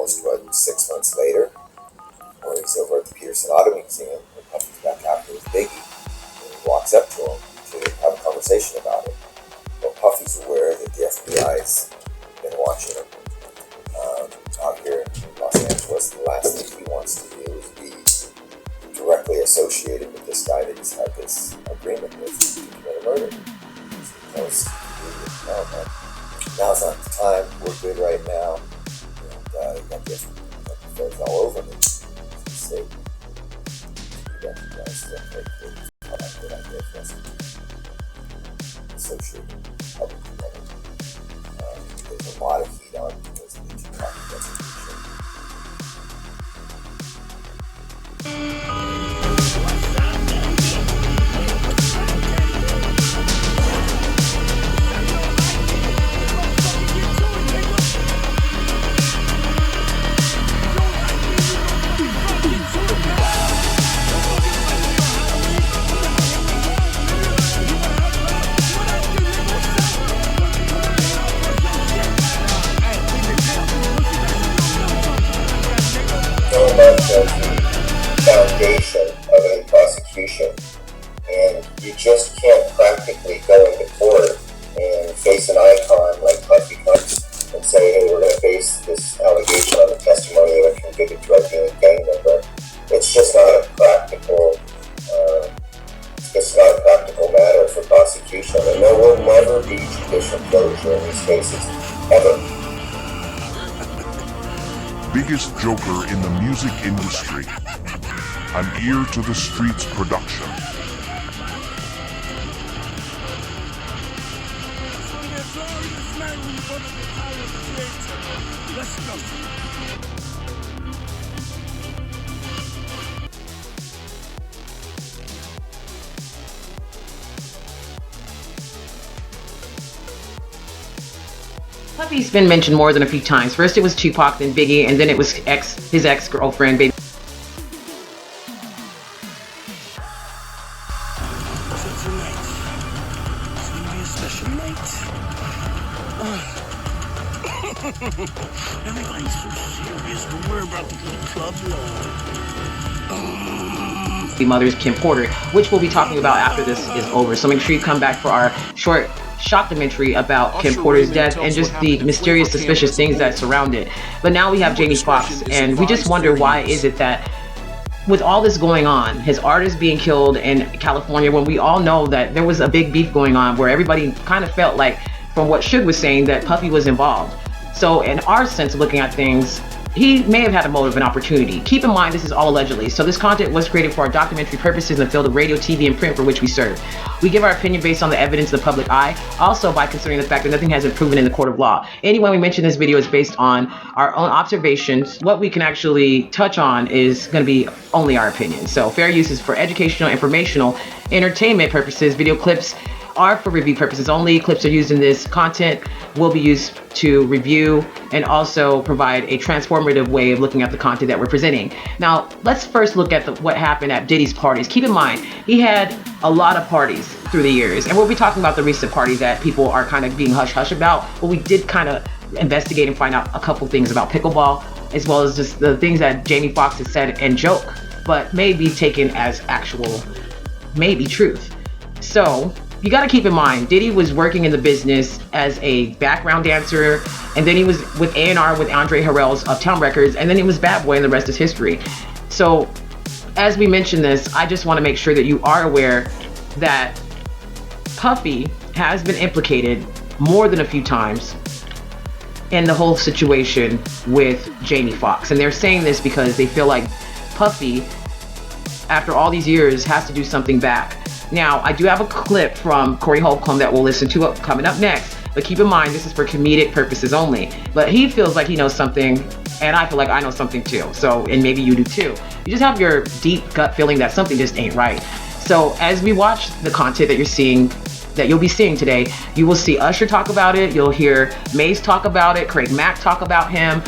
almost, 6 months later, where he's over at the Peterson Auto Museum, where Puffy's back after his Biggie, and he walks up to him to have a conversation about it. Well, Puffy's aware that the FBI's been watching him out here in Los Angeles. The last thing he wants to do is be directly associated with this guy that he's had this agreement with to commit a murder. So he tells Steve, no, man, now's not the time. We're good right now. And you got the affairs all over me. So you recognize that it's not a good idea for us to associate with public together. There's a lot of heat on because of the Tupac investigation. Foundation of a prosecution, and you just can't practically go into court and face an icon like Puffy comes and say, hey, we're going to base this allegation on the testimony of a convicted drug dealing gang member. It's just not a practical matter for prosecution, and there will never be judicial closure in these cases, ever. Biggest joker in the music industry. An Ear to the Streets production. Puffy's been mentioned more than a few times. First it was Tupac, then Biggie, and then it was his ex-girlfriend, Baby. Everybody's so serious, but we're about to get club Mother's Kim Porter, which we'll be talking about after this is over. So make sure you come back for our short documentary about Kim Porter's death and just the mysterious, suspicious things that surround it. But now we have Jamie Foxx, and we just wonder, why is it that with all this going on, his artist being killed in California, when we all know that there was a big beef going on where everybody kind of felt like, from what Suge was saying, that Puffy was involved. So in our sense of looking at things, he may have had a motive and opportunity. Keep in mind, this is all allegedly. So this content was created for our documentary purposes in the field of radio, TV, and print for which we serve. We give our opinion based on the evidence of the public eye, also by considering the fact that nothing has been proven in the court of law. Anyone we mention this video is based on our own observations. What we can actually touch on is going to be only our opinion. So fair use is for educational, informational, entertainment purposes. Video clips are for review purposes only. Clips are used in this content will be used to review and also provide a transformative way of looking at the content that we're presenting. Now, let's first look at what happened at Diddy's parties. Keep in mind, he had a lot of parties through the years, and we'll be talking about the recent party that people are kind of being hush-hush about, but we did kind of investigate and find out a couple things about pickleball, as well as just the things that Jamie Foxx has said and joke, but may be taken as actual, maybe truth. So, you got to keep in mind, Diddy was working in the business as a background dancer, and then he was with A&R with Andre Harrell's Uptown Records, and then he was Bad Boy, and the rest is history. So, as we mention this, I just want to make sure that you are aware that Puffy has been implicated more than a few times in the whole situation with Jamie Foxx. And they're saying this because they feel like Puffy, after all these years, has to do something back. Now, I do have a clip from Corey Holcomb that we'll listen to coming up next, but keep in mind, this is for comedic purposes only. But he feels like he knows something, and I feel like I know something too. So, and maybe you do too. You just have your deep gut feeling that something just ain't right. So, as we watch the content that you'll be seeing today, you will see Usher talk about it, you'll hear Mace talk about it, Craig Mack talk about him,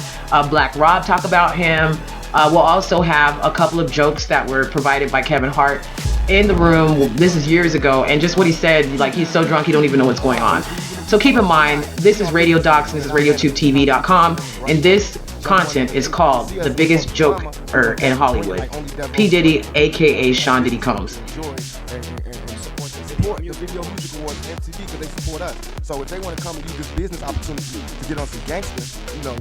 Black Rob talk about him. We'll also have a couple of jokes that were provided by Kevin Hart in the room. This is years ago, and just what he said, like, he's so drunk he don't even know what's going on. So keep in mind, this is Radio Docs and this is Radiotubetv.com, and this content is called The Biggest Joker in Hollywood. P.Diddy, aka Sean Diddy Comb. Support the Video Music Awards, MTV, because they support us. So if they want to come and use this business opportunity to get on some gangsters, we do.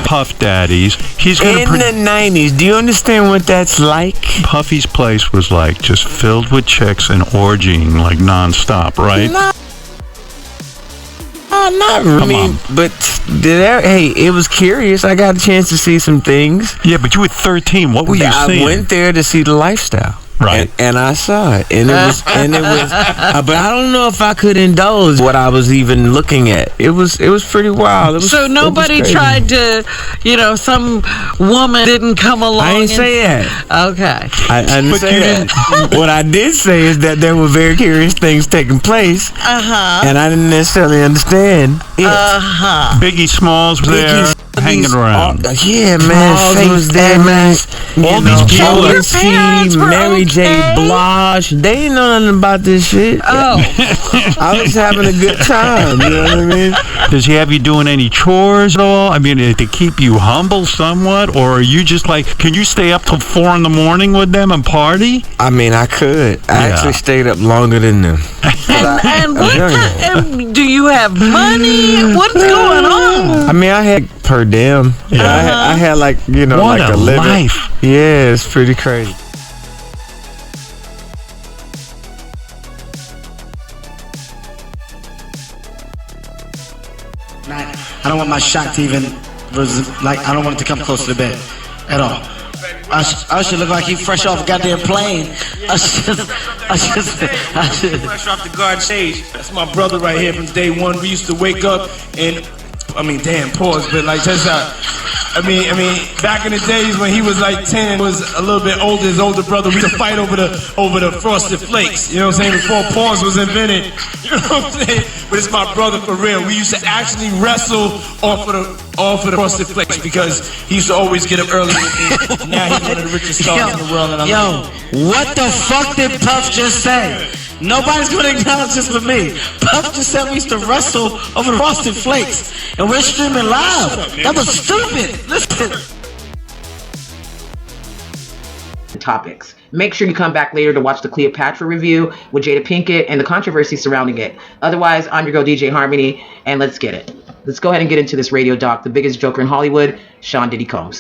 Puff Daddies. He's gonna in the 90s. Do you understand what that's like? Puffy's place was like just filled with chicks and orgying like nonstop, right? Not really. But hey, it was curious. I got a chance to see some things. Yeah, but you were 13. What were you seeing? I went there to see the lifestyle. Right. And I saw it. And it was but I don't know if I could indulge what I was even looking at. It was pretty wild. So nobody tried to, some woman didn't come along. I didn't say that. Okay. I didn't say that. What I did say is that there were very curious things taking place. And I didn't necessarily understand it. Biggie Smalls was there. Hanging around. Yeah, man. Faith was there, man. All these people, Mary J. Blige, they didn't know nothing about this shit. Oh. I was having a good time, you know what I mean? Does he have you doing any chores at all? I mean, to keep you humble somewhat? Or are you just like, can you stay up till 4 a.m. with them and party? I mean, I could. I actually stayed up longer than them. And do you have money? What's going on? I mean, I had per diem. I had like, what like a living life. Yeah, it's pretty crazy. I don't want my shot to even, I don't want it to come close to the bed at all. I should look like he fresh off a goddamn plane. I should fresh off the guard stage. That's my brother right here from day one. We used to wake up and, pause, but like that's how. Back in the days when he was like 10, was a little bit older, his older brother, we used to fight over the Frosted Flakes. You know what I'm saying? Before pause was invented. You know what I'm saying? But it's my brother for real. We used to actually wrestle off of the Frosted Flakes because he used to always get up early with me. Now he's one of the richest stars in the world. And what the fuck did Puff just say? Nobody's gonna acknowledge this but me. Puff just said we used to wrestle over the Frosted Flakes, and we're streaming live. That was stupid. Listen. Topics. Make sure you come back later to watch the Cleopatra review with Jada Pinkett and the controversy surrounding it. Otherwise, I'm your girl Dee Jay Harmony, and let's get it. Let's go ahead and get into this radio doc, The Biggest Joker in Hollywood, Sean Diddy Comb.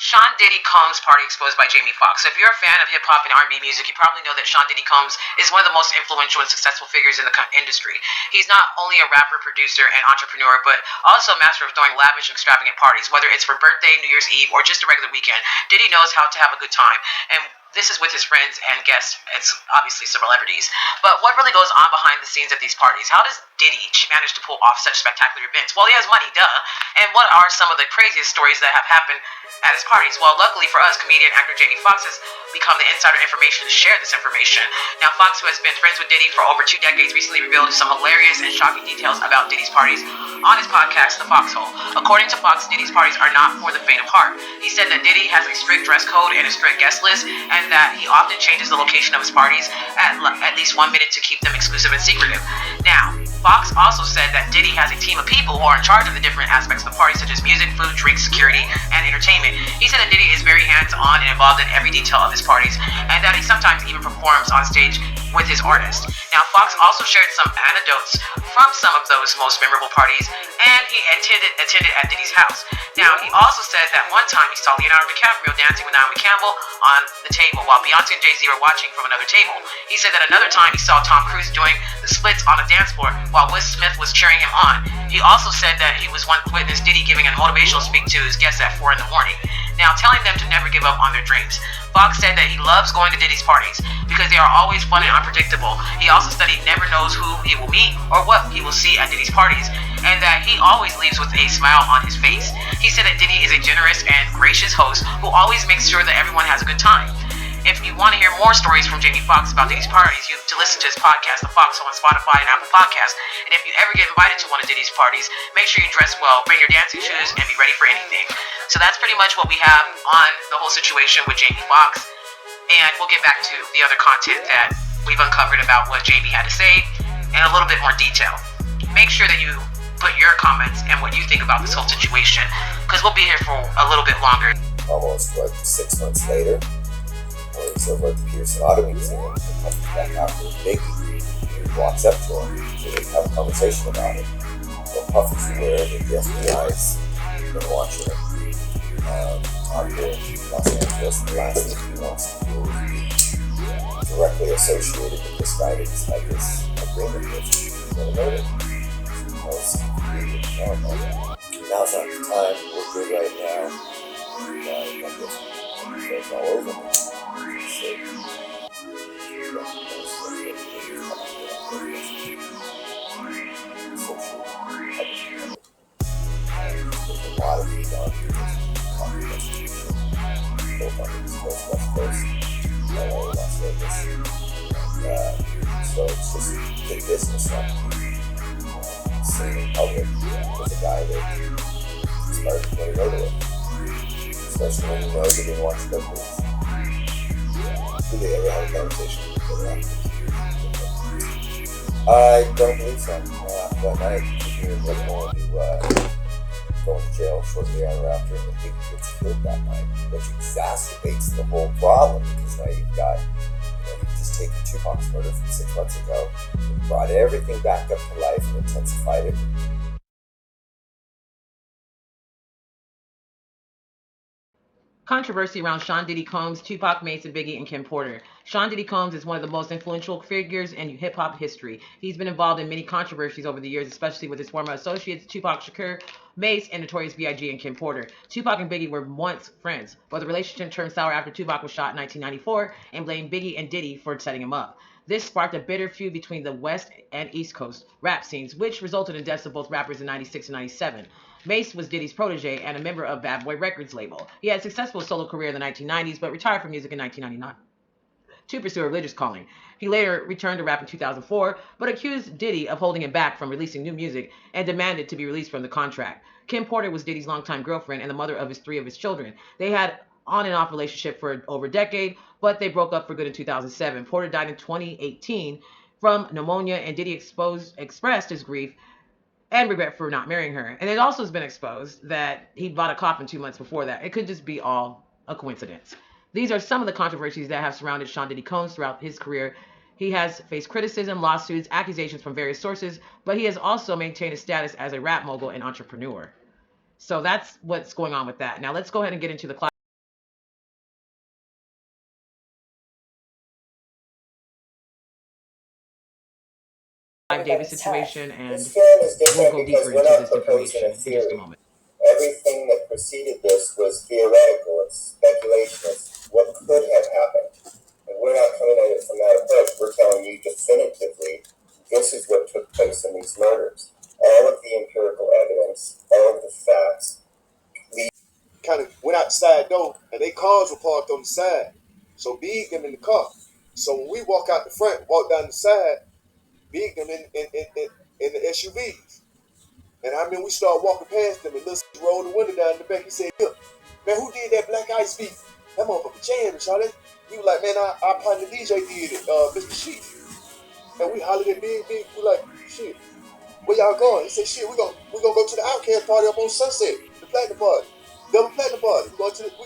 Sean Diddy Comb's Party Exposed by Jamie Foxx. So if you're a fan of hip-hop and R&B music, you probably know that Sean Diddy Comb is one of the most influential and successful figures in the industry. He's not only a rapper, producer, and entrepreneur, but also a master of throwing lavish and extravagant parties, whether it's for birthday, New Year's Eve, or just a regular weekend. Diddy knows how to have a good time, and this is with his friends and guests. It's obviously celebrities. But what really goes on behind the scenes at these parties? How does Diddy manage to pull off such spectacular events? Well, he has money, duh. And what are some of the craziest stories that have happened at his parties? Well, luckily for us, comedian actor Jamie Foxx has become the insider information to share this information. Now, Foxx, who has been friends with Diddy for over 2 decades, recently revealed some hilarious and shocking details about Diddy's parties on his podcast, The Foxhole. According to Foxx, Diddy's parties are not for the faint of heart. He said that Diddy has a strict dress code and a strict guest list, and that he often changes the location of his parties at least 1 minute to keep them exclusive and secretive. Now, Foxx also said that Diddy has a team of people who are in charge of the different aspects of the party, such as music, food, drinks, security, and entertainment. He said that Diddy is very hands-on and involved in every detail of his parties, and that he sometimes even performs on stage with his artists. Now, Foxx also shared some anecdotes from some of those most memorable parties, and he attended at Diddy's house. Now, he also said that one time he saw Leonardo DiCaprio dancing with Naomi Campbell on the table while Beyonce and Jay-Z were watching from another table. He said that another time he saw Tom Cruise doing the splits on a dance floor while Will Smith was cheering him on. He also said that he was once witnessed Diddy giving a motivational speech to his guests at 4 in the morning. Now, telling them to never give up on their dreams. Foxx said that he loves going to Diddy's parties because they are always fun and unpredictable. He also said he never knows who he will meet or what he will see at Diddy's parties, and that he always leaves with a smile on his face. He said that Diddy is a generous and gracious host who always makes sure that everyone has a good time. If you want to hear more stories from Jamie Foxx about Diddy's parties, you have to listen to his podcast, The Foxhole, on Spotify and Apple Podcasts. And if you ever get invited to one of Diddy's parties, make sure you dress well, bring your dancing shoes, and be ready for anything. So that's pretty much what we have on the whole situation with Jamie Foxx. And we'll get back to the other content that we've uncovered about what Jamie had to say. in a little bit more detail. Make sure that you put your comments and what you think about this whole situation, because we'll be here for a little bit longer. Almost 6 months later, when he's over at the Pearson Auto Museum, and comes back after Biggie, he walks up to him to have a conversation about it. Well, Puffy's aware that the FBI's been watching him out here in Los Angeles, and the last thing he wants to do is be directly associated with this guy that he's had this agreement with. He's going to murder him. Now's not the time. We're good right now. And goes all over me. So, there's a lot of these on here. Both on the East Coast, West Coast, LA, Las Vegas. So it's just big business now. Seen in public with a guy that started to play murder with. Especially when you know you didn't watch the movies. Did they ever have a conversation with each other after? I don't believe so. After that night, he was going to go to jail shortly thereafter, and he gets killed that night, which exacerbates the whole problem, because now you've got, you've just taken Tupac's murder from 6 months ago, and brought everything back up to life and intensified it. Controversy around Sean Diddy Combs, Tupac, Mase, and Biggie, and Kim Porter. Sean Diddy Combs is one of the most influential figures in hip-hop history. He's been involved in many controversies over the years, especially with his former associates, Tupac Shakur, Mase, and Notorious B.I.G. and Kim Porter. Tupac and Biggie were once friends, but the relationship turned sour after Tupac was shot in 1994 and blamed Biggie and Diddy for setting him up. This sparked a bitter feud between the West and East Coast rap scenes, which resulted in deaths of both rappers in 96 and 97. Mase was Diddy's protege and a member of Bad Boy Records label. He had a successful solo career in the 1990s, but retired from music in 1999 to pursue a religious calling. He later returned to rap in 2004, but accused Diddy of holding him back from releasing new music and demanded to be released from the contract. Kim Porter was Diddy's longtime girlfriend and the mother of three of his children. They had on and off relationship for over a decade, but they broke up for good in 2007. Porter died in 2018 from pneumonia, and Diddy expressed his grief and regret for not marrying her. And it also has been exposed that he bought a coffin 2 months before that. It could just be all a coincidence. These are some of the controversies that have surrounded Sean Diddy Combs throughout his career. He has faced criticism, lawsuits, accusations from various sources, but he has also maintained his status as a rap mogul and entrepreneur. So that's what's going on with that. Now let's go ahead and get into the Davis situation, and we'll go deeper into this information in just a moment. Everything that preceded this was theoretical. It's speculation. It's what could have happened. And we're not coming at it from that approach. We're telling you definitively, this is what took place in these murders. All of the empirical evidence, all of the facts. We kind of went outside though, and their cars were parked on the side. So Big them in the car. So when we walk out the front, walk down the side, Big them in the SUVs. And I mean, we started walking past them, and Lil rolled the window down in the back. He said, "Look, man, who did that Black Ice beat? That motherfucker jamming, Charlie." He was like, "Man, our partner DJ did it, Mr. Chief." And we hollered at Big. We like, "Shit, where y'all going?" He said, "Shit, we gonna go to the Outcast party up on Sunset, the Platinum party, double Platinum party.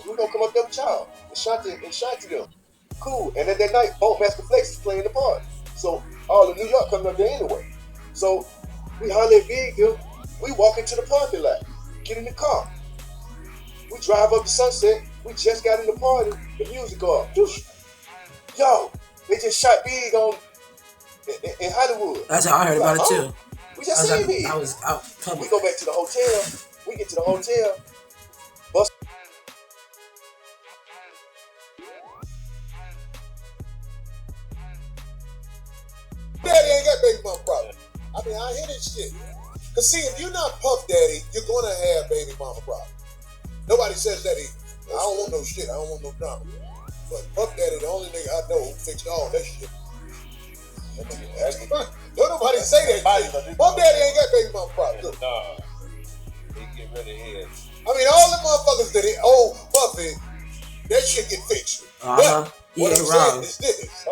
We gonna come up there with y'all and shot to them." Cool. And then that night, Master Flex is playing the party. So all of New York coming up there anyway. So we holler at Big, dude. We walk into the parking lot, get in the car. We drive up to Sunset. We just got in the party. The music off. Yo, they just shot Big on in Hollywood. That's how I heard about it too. We just seen Big. I was out. We go back to the hotel. We get to the hotel. Bust. Daddy ain't got baby mama problem. I mean, I hear this shit. Cause see, if you're not Puff Daddy, you're gonna have baby mama problem. Nobody says that either. I don't want no shit. I don't want no drama. But Puff Daddy, the only nigga I know who fixed all that shit. Don't nobody say that shit. Puff Daddy ain't got baby mama problem. Nah, they get rid of his. I mean, all the motherfuckers that old Puffy, that shit get fixed. But what I'm saying is this.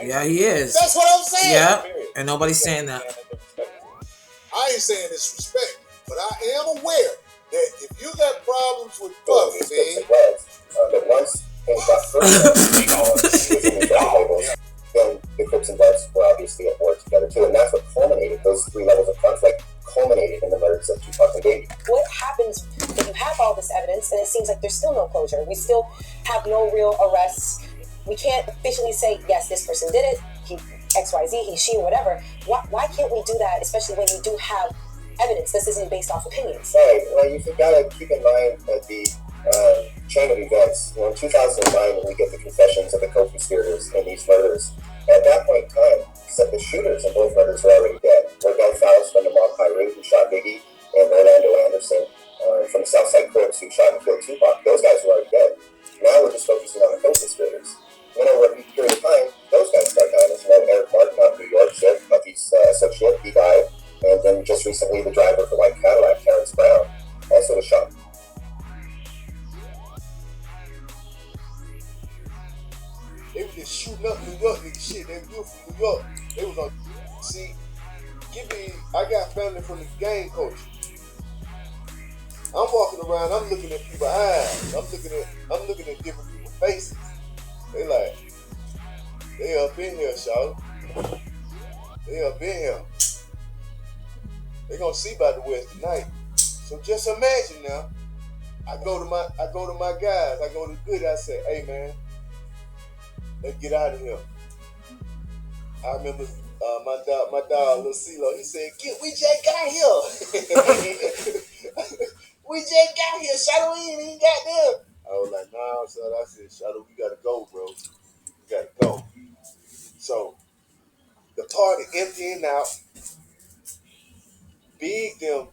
Yeah, he is. That's what I'm saying. Yeah. And nobody's saying that. I ain't saying disrespect, but I am aware that if you got problems with Puffy, that once things got then the Crips and Bloods were obviously at war together too, and that's what culminated. Those three levels of conflict culminated in the murders of Tupac and Biggie. What happens if you have all this evidence and it seems like there's still no closure? We still have no real arrests. We can't officially say, yes, this person did it, he XYZ, he, she, or whatever. Why can't we do that, especially when we do have evidence? This isn't based off opinions. Right. Well, you've got to keep in mind that the chain of events. In 2009, when we get the confessions of the co-conspirators in these murders, at that point in time, the shooters in both murders were already dead. Miguel Fowles from the Mob Pyru, who shot Biggie, and Orlando Anderson from the Southside Crips, who shot and killed Tupac. Those guys were already dead. Now we're just focusing on the co-conspirators. Then over a period of time, those guys start dying. As you know, Eric Martin out of New York, Puffy's associate, he died. And then just recently, the driver of the white Cadillac, Terrence Brown, also was shot. They were just shooting up New York nigga shit. They were from New York. They was on. See, I got family from the gang culture. I'm walking around. I'm looking at people's eyes. I'm looking at different people's faces. They like, they up in here, shawty. They up in here. They gonna see about the West tonight. So just imagine now. I go to my guys. I go to Good. I say, hey man, let's get out of here. I remember my dog, Lil CeeLo, he said, we just got here. We just got here. Shadow ain't got there. I was like, nah, son. I said, Shadow, we gotta go, bro. We gotta go. So the party emptying out. Big them.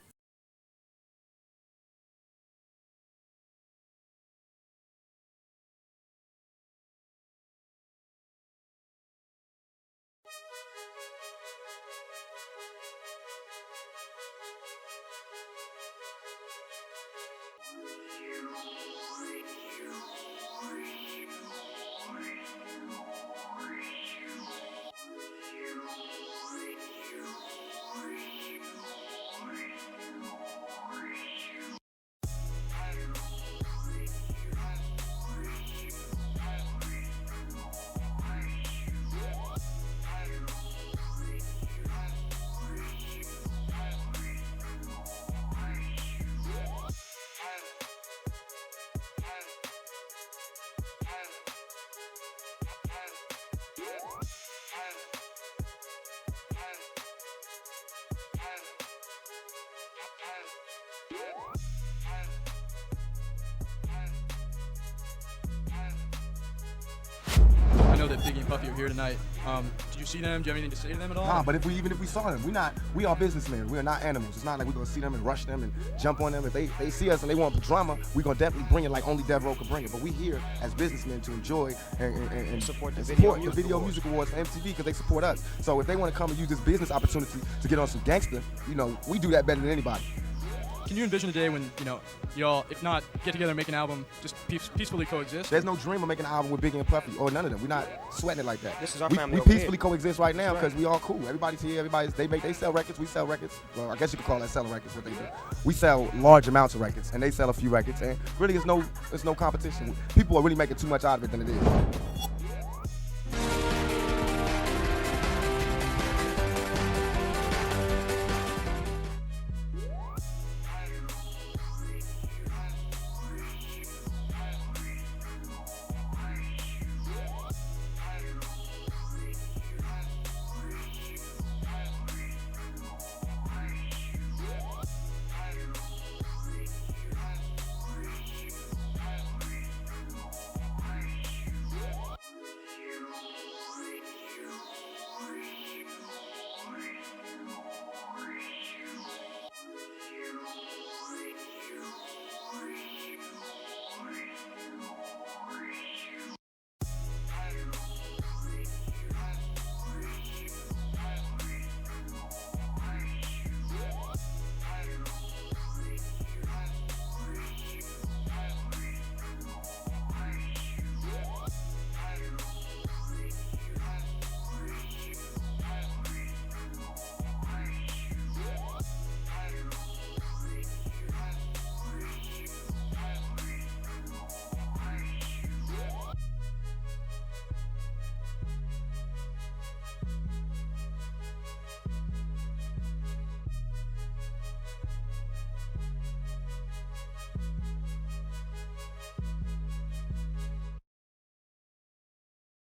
I know that Biggie and Puffy are here tonight. Did you see them? Do you have anything to say to them at all? Nah, but even if we saw them, we are businessmen. We are not animals. It's not like we're gonna see them and rush them and jump on them. If they see us and they want drama, we're gonna definitely bring it like only Dev Row can bring it. But we here as businessmen to enjoy and support the Video Music Awards for MTV because they support us. So if they want to come and use this business opportunity to get on some gangster, we do that better than anybody. Can you envision a day when, y'all, if not get together and make an album, just peacefully coexist? There's no dream of making an album with Biggie and Puffy or none of them. We're not sweating it like that. This is our family. We peacefully coexist right now because we all cool. Everybody's here. They sell records. We sell records. Well, I guess you could call that selling records. What they do. We sell large amounts of records, and they sell a few records. And really, it's no competition. People are really making too much out of it than it is.